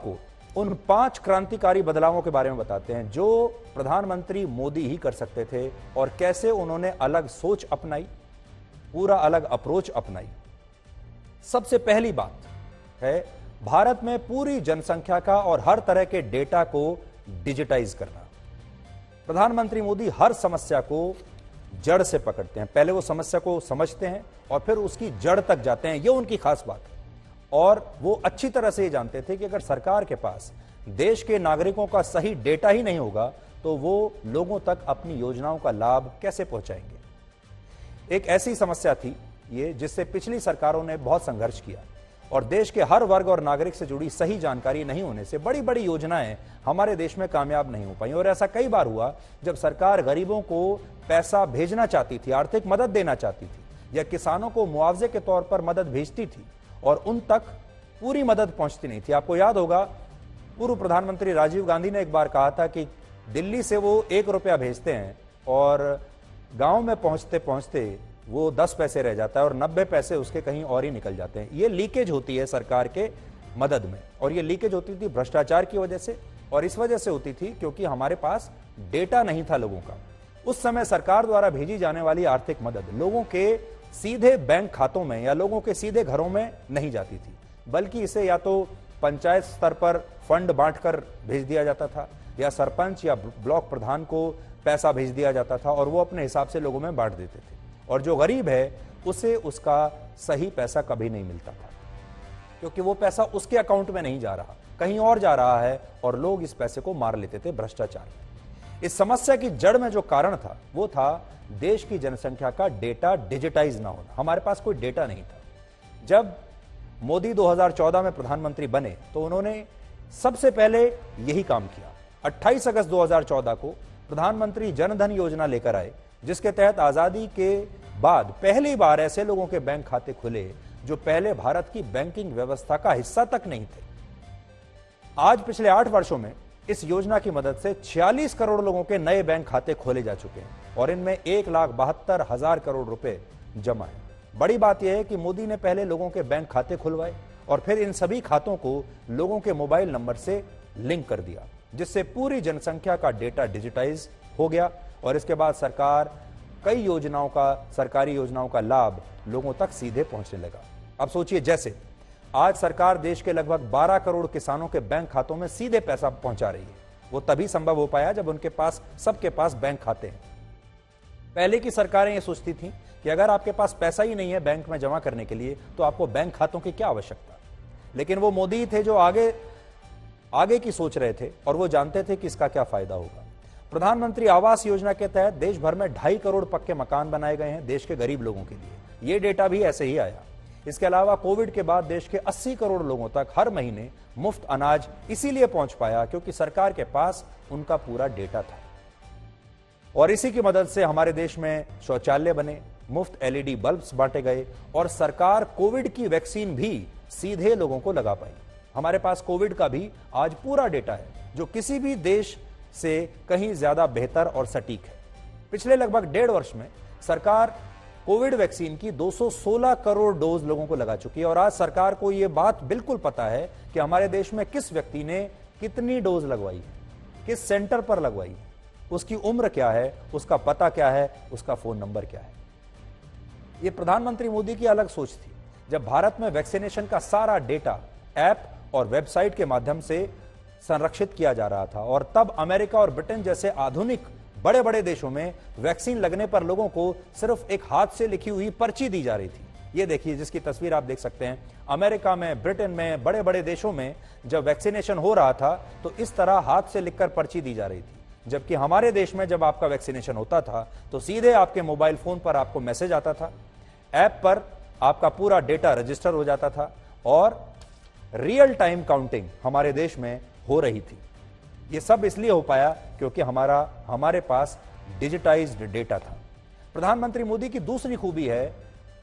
आपको उन 5 क्रांतिकारी बदलावों के बारे में बताते हैं जो प्रधानमंत्री मोदी ही कर सकते थे और कैसे उन्होंने अलग सोच अपनाई, पूरा अलग अप्रोच अपनाई। सबसे पहली बात है भारत में पूरी जनसंख्या का और हर तरह के डेटा को डिजिटाइज करना। प्रधानमंत्री मोदी हर समस्या को जड़ से पकड़ते हैं, पहले वो समस्या को समझते हैं और फिर उसकी जड़ तक जाते हैं, ये उनकी खास बात है। और वो अच्छी तरह से ये जानते थे कि अगर सरकार के पास देश के नागरिकों का सही डेटा ही नहीं होगा तो वो लोगों तक अपनी योजनाओं का लाभ कैसे पहुंचाएंगे। एक ऐसी समस्या थी ये जिससे पिछली सरकारों ने बहुत संघर्ष किया और देश के हर वर्ग और नागरिक से जुड़ी सही जानकारी नहीं होने से बड़ी बड़ी योजनाएं हमारे देश में कामयाब नहीं हो पाई। और ऐसा कई बार हुआ जब सरकार गरीबों को पैसा भेजना चाहती थी, आर्थिक मदद देना चाहती थी या किसानों को मुआवजे के तौर पर मदद भेजती थी और उन तक पूरी मदद पहुंचती नहीं थी। आपको याद होगा पूर्व प्रधानमंत्री राजीव गांधी ने एक बार कहा था कि दिल्ली से वो 1 रुपया भेजते हैं और गांव में पहुंचते पहुंचते वो 10 पैसे रह जाता है और 90 पैसे उसके कहीं और ही निकल जाते हैं। ये लीकेज होती है सरकार के मदद में और ये लीकेज होती थी भ्रष्टाचार की वजह से और इस वजह से होती थी क्योंकि हमारे पास डेटा नहीं था लोगों का। उस समय सरकार द्वारा भेजी जाने वाली आर्थिक मदद लोगों के सीधे बैंक खातों में या लोगों के सीधे घरों में नहीं जाती थी, बल्कि इसे या तो पंचायत स्तर पर फंड बांटकर भेज दिया जाता था या सरपंच या ब्लॉक प्रधान को पैसा भेज दिया जाता था और वो अपने हिसाब से लोगों में बांट देते थे। और जो गरीब है उसे उसका सही पैसा कभी नहीं मिलता था क्योंकि वो पैसा उसके अकाउंट में नहीं जा रहा, कहीं और जा रहा है और लोग इस पैसे को मार लेते थे भ्रष्टाचार में। इस समस्या की जड़ में जो कारण था वो था देश की जनसंख्या का डेटा डिजिटाइज ना होना। हमारे पास कोई डेटा नहीं था। जब मोदी 2014 में प्रधानमंत्री बने तो उन्होंने सबसे पहले यही काम किया। 28 अगस्त 2014 को प्रधानमंत्री जन धन योजना लेकर आए जिसके तहत आजादी के बाद पहली बार ऐसे लोगों के बैंक खाते खुले जो पहले भारत की बैंकिंग व्यवस्था का हिस्सा तक नहीं थे। आज पिछले 8 वर्षों में इस योजना की मदद से 46 करोड़ लोगों के नए बैंक खाते खोले जा चुके हैं और इनमें 1,72,000 करोड़ रुपए जमा है। बड़ी बात यह है कि मोदी ने पहले लोगों के बैंक खाते खुलवाए और फिर इन सभी खातों को लोगों के मोबाइल नंबर से लिंक कर दिया जिससे पूरी जनसंख्या का डेटा डिजिटाइज हो गया और इसके बाद सरकार कई योजनाओं का, सरकारी योजनाओं का लाभ लोगों तक सीधे पहुंचने लगा। अब सोचिए, जैसे आज सरकार देश के लगभग 12 करोड़ किसानों के बैंक खातों में सीधे पैसा पहुंचा रही है। वो तभी संभव हो पाया जब उनके पास, सबके पास बैंक खाते हैं। पहले की सरकारें ये सोचती थीं कि अगर आपके पास पैसा ही नहीं है बैंक में जमा करने के लिए तो आपको बैंक खातों की क्या आवश्यकता। लेकिन वो मोदी थे जो आगे की सोच रहे थे और वो जानते थे कि इसका क्या फायदा होगा। प्रधानमंत्री आवास योजना के तहत देश भर में 2.5 करोड़ पक्के मकान बनाए गए हैं देश के गरीब लोगों के लिए। ये डेटा भी ऐसे ही आया। इसके अलावा कोविड के बाद देश के 80 करोड़ लोगों तक हर महीने मुफ्त अनाज इसीलिए पहुंच पाया क्योंकि सरकार के पास उनका पूरा डेटा था। और इसी की मदद से हमारे देश में शौचालय बने, मुफ्त LED बल्ब्स बांटे गए और सरकार कोविड की वैक्सीन भी सीधे लोगों को लगा पाई। हमारे पास कोविड का भी आज पूरा डेटा है जो किसी भी देश से कहीं ज्यादा बेहतर और सटीक है। पिछले लगभग 1.5 वर्ष में सरकार कोविड वैक्सीन की 216 करोड़ डोज लोगों को लगा चुकी है और आज सरकार को यह बात बिल्कुल पता है कि हमारे देश में किस व्यक्ति ने कितनी डोज लगवाई है, किस सेंटर पर लगवाई है, उसकी उम्र क्या है, उसका पता क्या है, उसका फोन नंबर क्या है। यह प्रधानमंत्री मोदी की अलग सोच थी जब भारत में वैक्सीनेशन का सारा डेटा ऐप और वेबसाइट के माध्यम से संरक्षित किया जा रहा था और तब अमेरिका और ब्रिटेन जैसे आधुनिक बड़े बड़े देशों में वैक्सीन लगने पर लोगों को सिर्फ एक हाथ से लिखी हुई पर्ची दी जा रही थी। ये देखिए, जिसकी तस्वीर आप देख सकते हैं। अमेरिका में, ब्रिटेन में, बड़े बड़े देशों में जब वैक्सीनेशन हो रहा था तो इस तरह हाथ से लिखकर पर्ची दी जा रही थी, जबकि हमारे देश में जब आपका वैक्सीनेशन होता था तो सीधे आपके मोबाइल फोन पर आपको मैसेज आता था, ऐप पर आपका पूरा डेटा रजिस्टर हो जाता था और रियल टाइम काउंटिंग हमारे देश में हो रही थी। ये सब इसलिए हो पाया क्योंकि हमारे पास डिजिटाइज्ड डेटा था। प्रधानमंत्री मोदी की दूसरी खूबी है,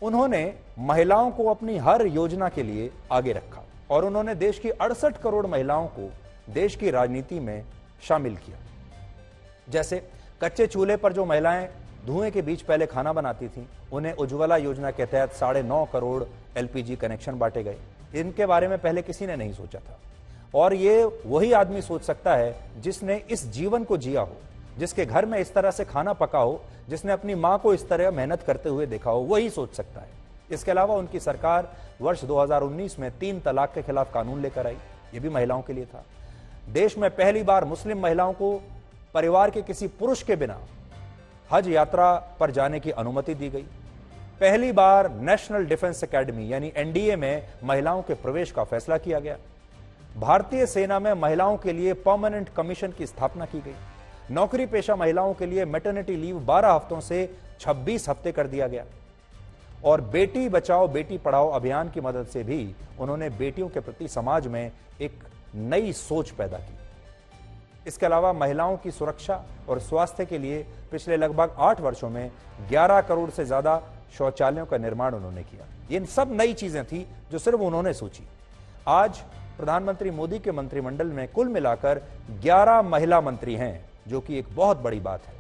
उन्होंने महिलाओं को अपनी हर योजना के लिए आगे रखा और उन्होंने देश की 68 करोड़ महिलाओं को देश की राजनीति में शामिल किया। जैसे कच्चे चूल्हे पर जो महिलाएं धुएं के बीच पहले खाना बनाती थीं, उन्हें उज्ज्वला योजना के तहत 9.5 करोड़ LPG कनेक्शन बांटे गए। इनके बारे में पहले किसी ने नहीं सोचा था। और ये वही आदमी सोच सकता है जिसने इस जीवन को जिया हो, जिसके घर में इस तरह से खाना पका हो, जिसने अपनी मां को इस तरह मेहनत करते हुए देखा हो, वही सोच सकता है। इसके अलावा उनकी सरकार वर्ष 2019 में 3 तलाक के खिलाफ कानून लेकर आई, ये भी महिलाओं के लिए था। देश में पहली बार मुस्लिम महिलाओं को परिवार के किसी पुरुष के बिना हज यात्रा पर जाने की अनुमति दी गई। पहली बार नेशनल डिफेंस एकेडमी यानी एनडीए में महिलाओं के प्रवेश का फैसला किया गया। भारतीय सेना में महिलाओं के लिए परमानेंट कमीशन की स्थापना की गई। नौकरी पेशा महिलाओं के लिए मैटरनिटी लीव 12 हफ्तों से 26 हफ्ते कर दिया गया। और बेटी बचाओ बेटी पढ़ाओ अभियान की मदद से भी उन्होंने बेटियों के प्रति समाज में एक नई सोच पैदा की। इसके अलावा महिलाओं की सुरक्षा और स्वास्थ्य के लिए पिछले लगभग 8 वर्षों में 11 करोड़ से ज्यादा शौचालयों का निर्माण उन्होंने किया। ये सब नई चीजें थी जो सिर्फ उन्होंने सोची। आज प्रधानमंत्री मोदी के मंत्रिमंडल में कुल मिलाकर 11 महिला मंत्री हैं, जो कि एक बहुत बड़ी बात है।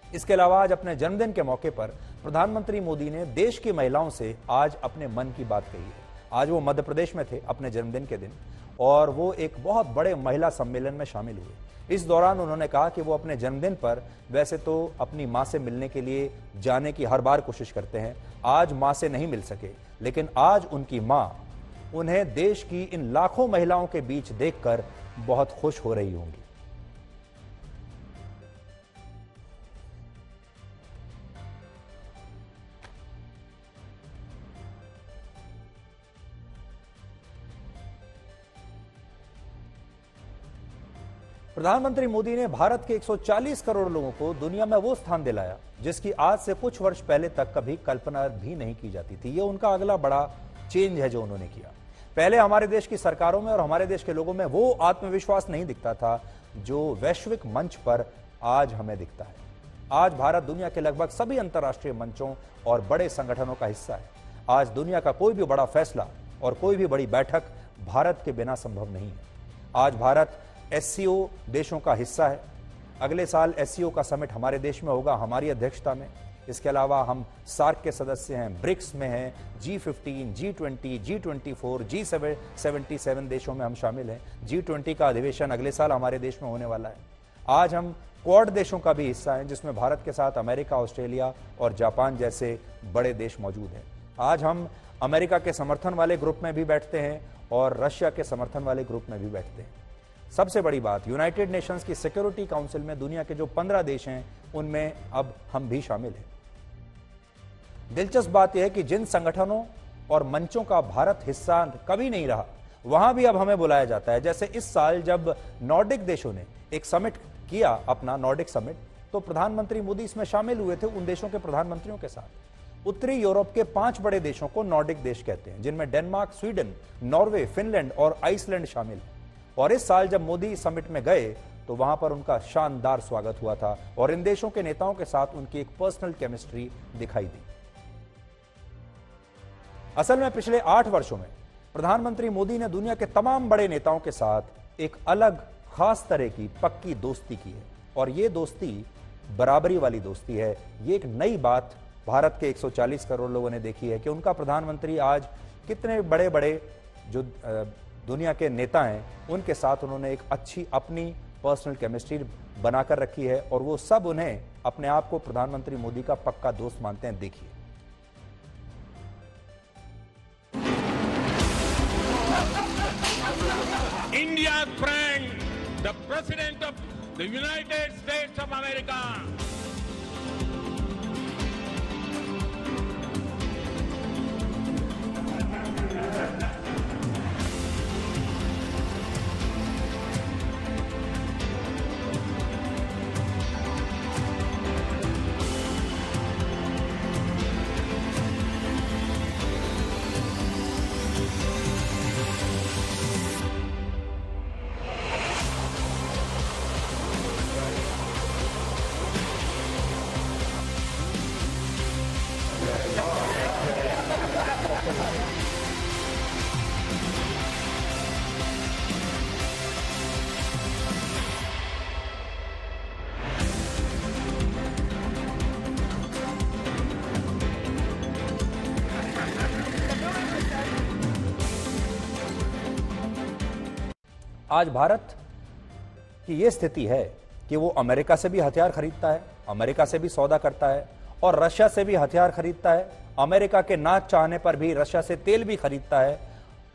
इसके अलावा आज अपने जन्मदिन के मौके पर प्रधानमंत्री मोदी ने देश की महिलाओं से आज अपने मन की बात कही है। आज वो मध्य प्रदेश में थे अपने जन्मदिन के दिन, और वो एक बहुत बड़े महिला सम्मेलन में शामिल हुए। इस दौरान उन्होंने कहा कि वो अपने जन्मदिन पर वैसे तो अपनी मां से मिलने के लिए जाने की हर बार कोशिश करते हैं। आज मां से नहीं मिल सके, लेकिन आज उनकी मां उन्हें देश की इन लाखों महिलाओं के बीच देखकर बहुत खुश हो रही होंगी। प्रधानमंत्री मोदी ने भारत के 140 करोड़ लोगों को दुनिया में वो स्थान दिलाया जिसकी आज से कुछ वर्ष पहले तक कभी कल्पना भी नहीं की जाती थी। ये उनका अगला बड़ा चेंज है जो उन्होंने किया। पहले हमारे देश की सरकारों में और हमारे देश के लोगों में वो आत्मविश्वास नहीं दिखता था जो वैश्विक मंच पर आज हमें दिखता है। आज भारत दुनिया के लगभग सभी अंतर्राष्ट्रीय मंचों और बड़े संगठनों का हिस्सा है। आज दुनिया का कोई भी बड़ा फैसला और कोई भी बड़ी बैठक भारत के बिना संभव नहीं है। आज भारत एससीओ देशों का हिस्सा है। अगले साल एससीओ का समिट हमारे देश में होगा, हमारी अध्यक्षता में। इसके अलावा हम सार्क के सदस्य हैं, ब्रिक्स में हैं, G15, G20, G24, G77 देशों में हम शामिल हैं। G20 का अधिवेशन अगले साल हमारे देश में होने वाला है। आज हम क्वाड देशों का भी हिस्सा हैं, जिसमें भारत के साथ अमेरिका, ऑस्ट्रेलिया और जापान जैसे बड़े देश मौजूद हैं। आज हम अमेरिका के समर्थन वाले ग्रुप में भी बैठते हैं और रशिया के समर्थन वाले ग्रुप में भी बैठते हैं। सबसे बड़ी बात, यूनाइटेड नेशंस की सिक्योरिटी काउंसिल में दुनिया के जो 15 देश हैं उनमें अब हम भी शामिल हैं। दिलचस्प बात यह है कि जिन संगठनों और मंचों का भारत हिस्सा कभी नहीं रहा, वहां भी अब हमें बुलाया जाता है। जैसे इस साल जब नॉर्डिक देशों ने एक समिट किया, अपना नॉर्डिक समिट, तो प्रधानमंत्री मोदी इसमें शामिल हुए थे उन देशों के प्रधानमंत्रियों के साथ। उत्तरी यूरोप के 5 बड़े देशों को नॉर्डिक देश कहते हैं, जिनमें डेनमार्क, स्वीडन, नॉर्वे, फिनलैंड और आइसलैंड शामिल है। और इस साल जब मोदी समिट में गए तो वहां पर उनका शानदार स्वागत हुआ था और इन देशों के नेताओं के साथ उनकी एक पर्सनल केमिस्ट्री दिखाई दी। असल में पिछले 8 वर्षों में प्रधानमंत्री मोदी ने दुनिया के तमाम बड़े नेताओं के साथ एक अलग खास तरह की पक्की दोस्ती की है, और ये दोस्ती बराबरी वाली दोस्ती है। ये एक नई बात भारत के 140 करोड़ लोगों ने देखी है कि उनका प्रधानमंत्री आज कितने बड़े बड़े जो दुनिया के नेता हैं उनके साथ उन्होंने एक अच्छी अपनी पर्सनल केमिस्ट्री बनाकर रखी है, और वो सब उन्हें अपने आप को प्रधानमंत्री मोदी का पक्का दोस्त मानते हैं। देखिए, India friend, the president of the United states of America. आज भारत की यह स्थिति है कि वो अमेरिका से भी हथियार खरीदता है, अमेरिका से भी सौदा करता है और रशिया से भी हथियार खरीदता है। अमेरिका के ना चाहने पर भी रशिया से तेल भी खरीदता है,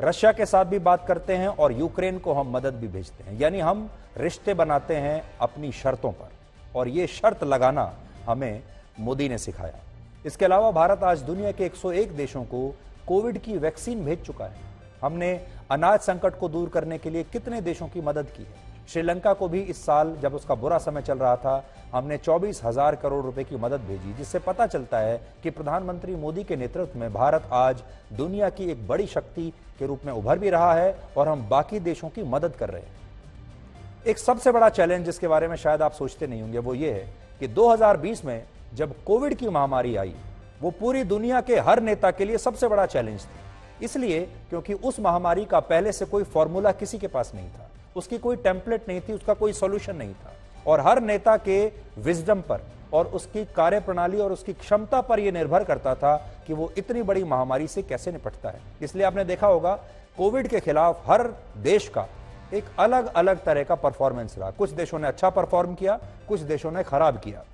रशिया के साथ भी बात करते हैं और यूक्रेन को हम मदद भी भेजते हैं। यानी हम रिश्ते बनाते हैं अपनी शर्तों पर, और ये शर्त लगाना हमें मोदी ने सिखाया। इसके अलावा भारत आज दुनिया के 101 देशों को कोविड की वैक्सीन भेज चुका है। हमने अनाज संकट को दूर करने के लिए कितने देशों की मदद की है। श्रीलंका को भी इस साल जब उसका बुरा समय चल रहा था, हमने 24,000 करोड़ रुपए की मदद भेजी, जिससे पता चलता है कि प्रधानमंत्री मोदी के नेतृत्व में भारत आज दुनिया की एक बड़ी शक्ति के रूप में उभर भी रहा है और हम बाकी देशों की मदद कर रहे हैं। एक सबसे बड़ा चैलेंज जिसके बारे में शायद आप सोचते नहीं होंगे वो ये है कि 2020 में जब कोविड की महामारी आई, वो पूरी दुनिया के हर नेता के लिए सबसे बड़ा चैलेंज थी। इसलिए क्योंकि उस महामारी का पहले से कोई फॉर्मूला किसी के पास नहीं था, उसकी कोई टेम्पलेट नहीं थी, उसका कोई सॉल्यूशन नहीं था, और हर नेता के विजडम पर और उसकी कार्यप्रणाली और उसकी क्षमता पर यह निर्भर करता था कि वो इतनी बड़ी महामारी से कैसे निपटता है। इसलिए आपने देखा होगा कोविड के खिलाफ हर देश का एक अलग अलग तरह का परफॉर्मेंस रहा। कुछ देशों ने अच्छा परफॉर्म किया, कुछ देशों ने खराब किया,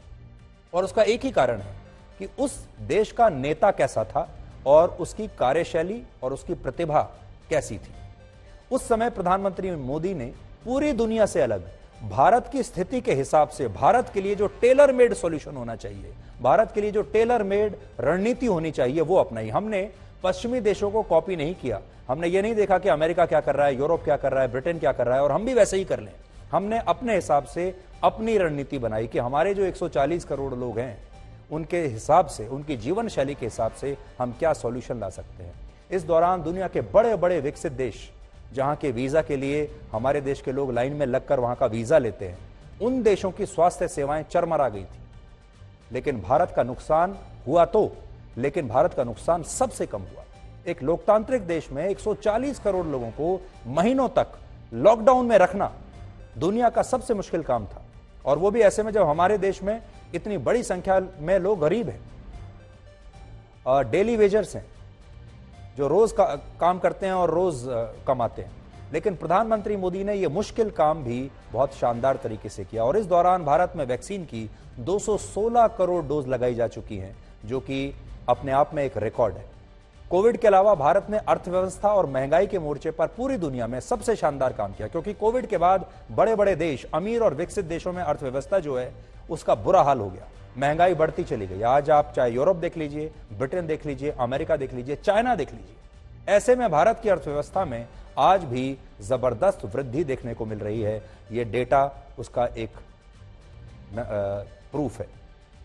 और उसका एक ही कारण है कि उस देश का नेता कैसा था और उसकी कार्यशैली और उसकी प्रतिभा कैसी थी। उस समय प्रधानमंत्री मोदी ने पूरी दुनिया से अलग भारत की स्थिति के हिसाब से भारत के लिए जो टेलर मेड सॉल्यूशन होना चाहिए, भारत के लिए जो टेलर मेड रणनीति होनी चाहिए, वो अपनाई। हमने पश्चिमी देशों को कॉपी नहीं किया। हमने ये नहीं देखा कि अमेरिका क्या कर रहा है, यूरोप क्या कर रहा है, ब्रिटेन क्या कर रहा है और हम भी वैसे ही कर लें। हमने अपने हिसाब से अपनी रणनीति बनाई कि हमारे जो 140 करोड़ लोग हैं उनके हिसाब से, उनकी जीवन शैली के हिसाब से हम क्या सॉल्यूशन ला सकते हैं। इस दौरान दुनिया के बड़े बड़े विकसित देश, जहां के वीजा के लिए हमारे देश के लोग लाइन में लगकर वहां का वीजा लेते हैं, उन देशों की स्वास्थ्य सेवाएं चरमरा गई थी। लेकिन भारत का नुकसान हुआ लेकिन भारत का नुकसान सबसे कम हुआ। एक लोकतांत्रिक देश में 140 करोड़ लोगों को महीनों तक लॉकडाउन में रखना दुनिया का सबसे मुश्किल काम था, और वो भी ऐसे में जब हमारे देश में इतनी बड़ी संख्या में लोग गरीब हैं, डेली वेजर्स हैं, जो रोज काम करते हैं और रोज कमाते हैं। लेकिन प्रधानमंत्री मोदी ने यह मुश्किल काम भी बहुत शानदार तरीके से किया, और इस दौरान भारत में वैक्सीन की 216 करोड़ डोज लगाई जा चुकी हैं, जो कि अपने आप में एक रिकॉर्ड है। कोविड के अलावा भारत ने अर्थव्यवस्था और महंगाई के मोर्चे पर पूरी दुनिया में सबसे शानदार काम किया, क्योंकि कोविड के बाद बड़े बड़े देश, अमीर और विकसित देशों में अर्थव्यवस्था जो है उसका बुरा हाल हो गया, महंगाई बढ़ती चली गई। आज आप चाहे यूरोप देख लीजिए, ब्रिटेन देख लीजिए, अमेरिका देख लीजिए, चाइना देख लीजिए, ऐसे में भारत की अर्थव्यवस्था में आज भी जबरदस्त वृद्धि देखने को मिल रही है। यह डेटा उसका एक प्रूफ है।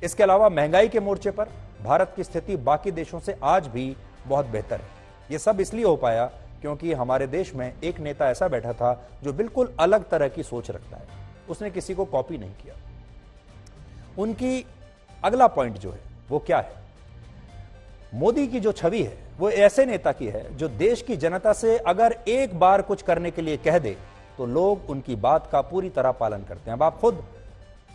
इसके अलावा महंगाई के मोर्चे पर भारत की स्थिति बाकी देशों से आज भी बहुत बेहतर है। यह सब इसलिए हो पाया क्योंकि हमारे देश में एक नेता ऐसा बैठा था जो बिल्कुल अलग तरह की सोच रखता है, उसने किसी को कॉपी नहीं किया। उनकी अगला पॉइंट जो है वो क्या है, मोदी की जो छवि है वो ऐसे नेता की है जो देश की जनता से अगर एक बार कुछ करने के लिए कह दे तो लोग उनकी बात का पूरी तरह पालन करते हैं। अब आप खुद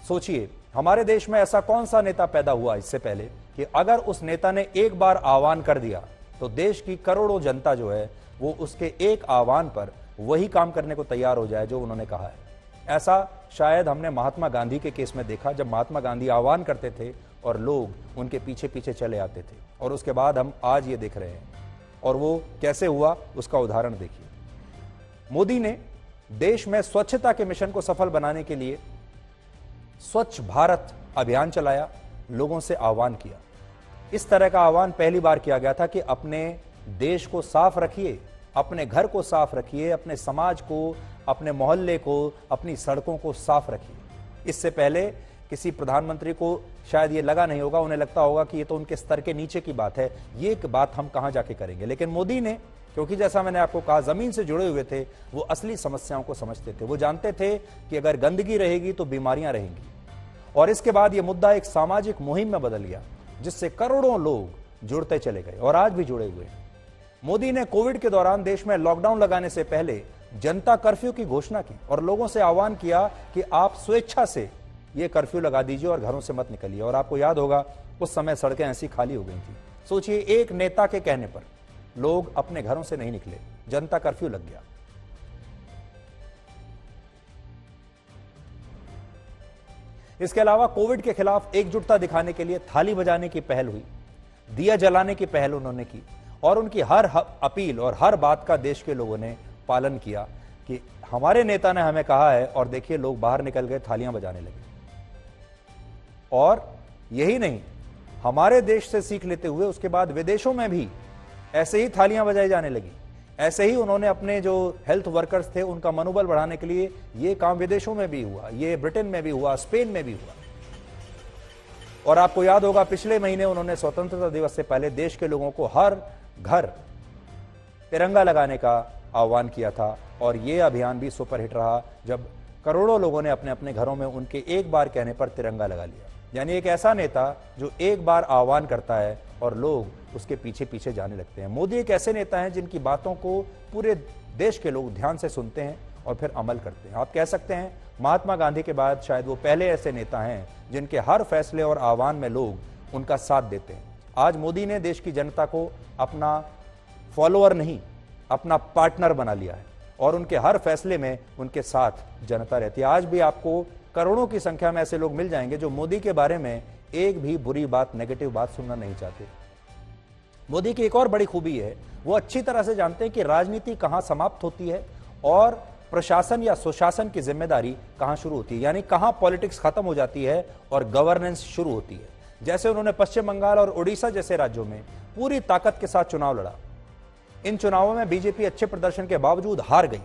सोचिए, हमारे देश में ऐसा कौन सा नेता पैदा हुआ इससे पहले कि अगर उस नेता ने एक बार आह्वान कर दिया तो देश की करोड़ों जनता जो है वो उसके एक आह्वान पर वही काम करने को तैयार हो जाए जो उन्होंने कहा है। ऐसा शायद हमने महात्मा गांधी के केस में देखा, जब महात्मा गांधी आह्वान करते थे और लोग उनके पीछे पीछे चले आते थे, और उसके बाद हम आज ये देख रहे हैं। और वो कैसे हुआ उसका उदाहरण देखिए। मोदी ने देश में स्वच्छता के मिशन को सफल बनाने के लिए स्वच्छ भारत अभियान चलाया, लोगों से आह्वान किया। इस तरह का आह्वान पहली बार किया गया था कि अपने देश को साफ रखिए, अपने घर को साफ रखिए, अपने समाज को, अपने मोहल्ले को, अपनी सड़कों को साफ रखिए। इससे पहले किसी प्रधानमंत्री को शायद ये लगा नहीं होगा, उन्हें लगता होगा कि ये तो उनके स्तर के नीचे की बात है, ये एक बात हम कहां जाके करेंगे। लेकिन मोदी ने, क्योंकि जैसा मैंने आपको कहा जमीन से जुड़े हुए थे, वो असली समस्याओं को समझते थे। वो जानते थे कि अगर गंदगी रहेगी तो बीमारियां रहेंगी, और इसके बाद ये मुद्दा एक सामाजिक मुहिम में बदल गया जिससे करोड़ों लोग जुड़ते चले गए और आज भी जुड़े हुए हैं। मोदी ने कोविड के दौरान देश में लॉकडाउन लगाने से पहले जनता कर्फ्यू की घोषणा की और लोगों से आह्वान किया कि आप स्वेच्छा से ये कर्फ्यू लगा दीजिए और घरों से मत निकलिए। और आपको याद होगा उस समय सड़कें ऐसी खाली हो गई थी। सोचिए, एक नेता के कहने पर लोग अपने घरों से नहीं निकले, जनता कर्फ्यू लग गया। इसके अलावा कोविड के खिलाफ एकजुटता दिखाने के लिए थाली बजाने की पहल हुई, दिया जलाने की पहल उन्होंने की और उनकी हर अपील और हर बात का देश के लोगों ने पालन किया कि हमारे नेता ने हमें कहा है, और देखिए लोग बाहर निकल गए, थालियां बजाने लगे। और यही नहीं, हमारे देश से सीख लेते हुए उसके बाद विदेशों में भी ऐसे ही थालियां बजाई जाने लगी। ऐसे ही उन्होंने अपने जो हेल्थ वर्कर्स थे उनका मनोबल बढ़ाने के लिए ये काम विदेशों में भी हुआ, ये ब्रिटेन में भी हुआ, स्पेन में भी हुआ। और आपको याद होगा पिछले महीने उन्होंने स्वतंत्रता दिवस से पहले देश के लोगों को हर घर तिरंगा लगाने का आह्वान किया था, और यह अभियान भी सुपरहिट रहा जब करोड़ों लोगों ने अपने अपने घरों में उनके एक बार कहने पर तिरंगा लगा लिया। यानी एक ऐसा नेता जो एक बार आह्वान करता है और लोग उसके पीछे पीछे जाने लगते हैं। मोदी एक ऐसे नेता हैं जिनकी बातों को पूरे देश के लोग ध्यान से सुनते हैं और फिर अमल करते हैं। आप कह सकते हैं महात्मा गांधी के बाद शायद वो पहले ऐसे नेता हैं जिनके हर फैसले और आह्वान में लोग उनका साथ देते हैं। आज मोदी ने देश की जनता को अपना फॉलोअर नहीं, अपना पार्टनर बना लिया है और उनके हर फैसले में उनके साथ जनता रहती है। आज भी आपको करोड़ों की संख्या में ऐसे लोग मिल जाएंगे जो मोदी के बारे में एक भी बुरी बात, नेगेटिव बात सुनना नहीं चाहते। मोदी की एक और बड़ी खूबी है, वो अच्छी तरह से जानते हैं कि राजनीति कहां समाप्त होती है और प्रशासन या सुशासन की जिम्मेदारी कहां शुरू होती है, यानी कहां पॉलिटिक्स खत्म हो जाती है और गवर्नेंस शुरू होती है। जैसे उन्होंने पश्चिम बंगाल और उड़ीसा जैसे राज्यों में पूरी ताकत के साथ चुनाव लड़ा। इन चुनावों में बीजेपी अच्छे प्रदर्शन के बावजूद हार गई।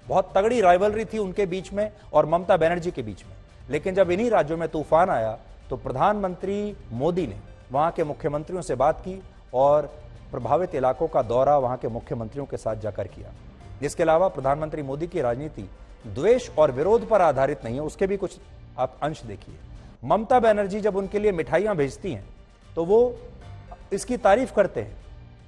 बहुत तगड़ी राइवलरी थी उनके बीच में और ममता बनर्जी के बीच में। लेकिन जब इन्हीं राज्यों में तूफान आया तो प्रधानमंत्री मोदी ने वहां के मुख्यमंत्रियों से बात की और प्रभावित इलाकों का दौरा वहां के मुख्यमंत्रियों के साथ जाकर किया। इसके अलावा प्रधानमंत्री मोदी की राजनीति द्वेष और विरोध पर आधारित नहीं है, उसके भी कुछ आप अंश देखिए। ममता बनर्जी जब उनके लिए मिठाइयां भेजती हैं तो वो इसकी तारीफ करते हैं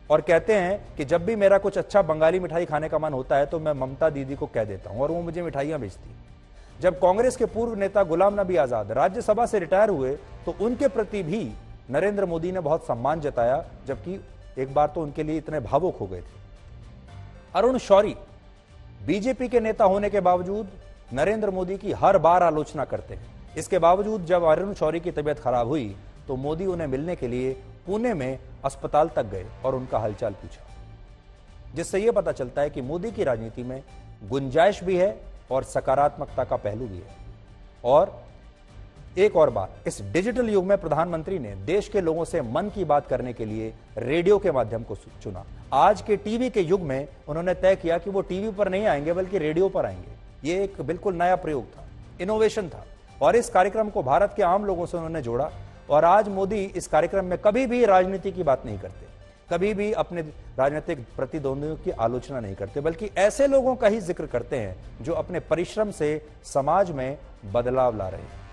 और कहते हैं कि जब भी मेरा कुछ अच्छा बंगाली मिठाई खाने का मन होता है तो मैं ममता दीदी को कह देता हूं और वो मुझे मिठाइयां भेजती है। जब कांग्रेस के पूर्व नेता गुलाम नबी आजाद राज्यसभा से रिटायर हुए तो उनके प्रति भी नरेंद्र मोदी ने बहुत सम्मान जताया, जबकि एक बार तो उनके लिए इतने भावुक हो गए थे। अरुण शौरी बीजेपी के नेता होने के बावजूद नरेंद्र मोदी की हर बार आलोचना करते हैं। इसके बावजूद जब अरुण शौरी की तबीयत खराब हुई तो मोदी उन्हें मिलने के लिए पुणे में अस्पताल तक गए और उनका हालचाल पूछा, जिससे यह पता चलता है कि मोदी की राजनीति में गुंजाइश भी है और सकारात्मकता का पहलू भी है। और एक और बात, इस डिजिटल युग में प्रधानमंत्री ने देश के लोगों से मन की बात करने के लिए रेडियो के माध्यम को चुना। आज के टीवी के युग में उन्होंने तय किया कि वो टीवी पर नहीं आएंगे बल्कि रेडियो पर आएंगे। ये एक बिल्कुल नया प्रयोग था, इनोवेशन था, और इस कार्यक्रम को भारत के आम लोगों से उन्होंने जोड़ा। और आज मोदी इस कार्यक्रम में कभी भी राजनीति की बात नहीं करते, कभी भी अपने राजनीतिक प्रतिद्वंदियों की आलोचना नहीं करते, बल्कि ऐसे लोगों का ही जिक्र करते हैं जो अपने परिश्रम से समाज में बदलाव ला रहे हैं।